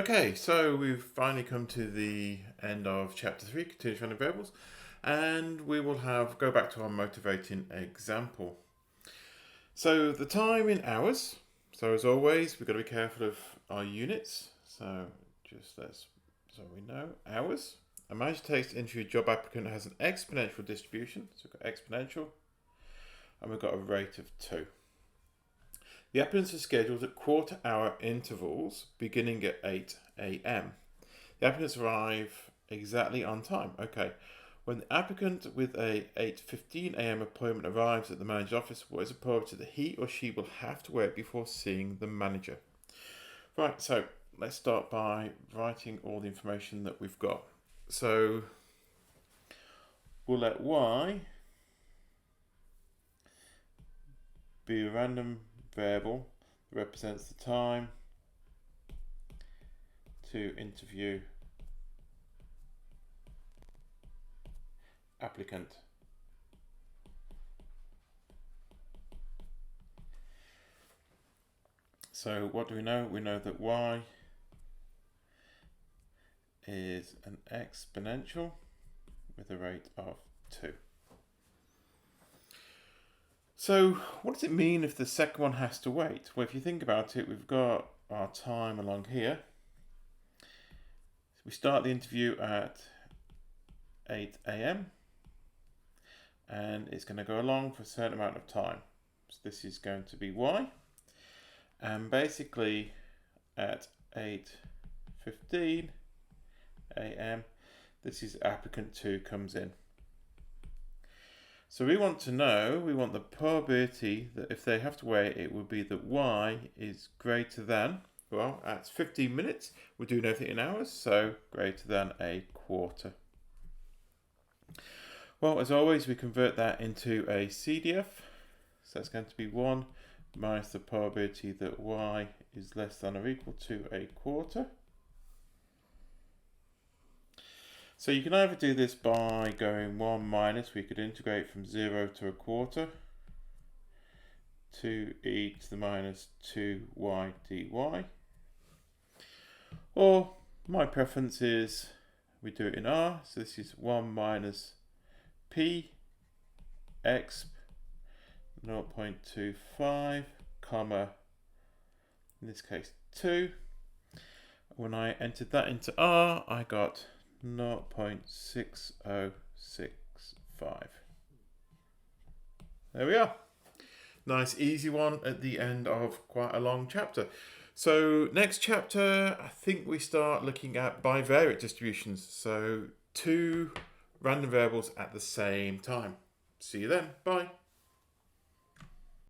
Okay, so we've finally come to the end of chapter 3, continuous random variables, and we will go back to our motivating example. So the time in hours. So as always, we've got to be careful of our units. So so we know hours. A manager takes the interview job applicant has an exponential distribution. So we've got exponential, and we've got a rate of 2. The applicants are scheduled at quarter-hour intervals beginning at 8 a.m. The applicants arrive exactly on time. Okay. When the applicant with a 8:15 a.m. appointment arrives at the manager's office, what is the probability that he or she will have to wait before seeing the manager? Right, so let's start by writing all the information that we've got. So we'll let y be a random variable that represents the time to interview applicant. So what do we know? We know that y is an exponential with a rate of 2. So what does it mean if the second one has to wait? Well, if you think about it, we've got our time along here. We start the interview at 8 a.m. and it's going to go along for a certain amount of time. So this is going to be y. And basically at 8:15 a.m. this is applicant 2 comes in. So we want the probability that if they have to wait, it would be that y is greater than, well, that's 15 minutes. We're doing everything in hours, so greater than a quarter. Well, as always, we convert that into a CDF. So that's going to be 1 minus the probability that y is less than or equal to a quarter. So you can either do this by going 1 minus, we could integrate from 0 to a quarter, 2e to the minus 2y dy. Or my preference is we do it in r, so this is 1 minus p exp 0.25 comma, in this case 2. When I entered that into r, I got 0.6065. There we are. Nice easy one at the end of quite a long chapter. So next chapter, I think we start looking at bivariate distributions. So 2 random variables at the same time. See you then. Bye.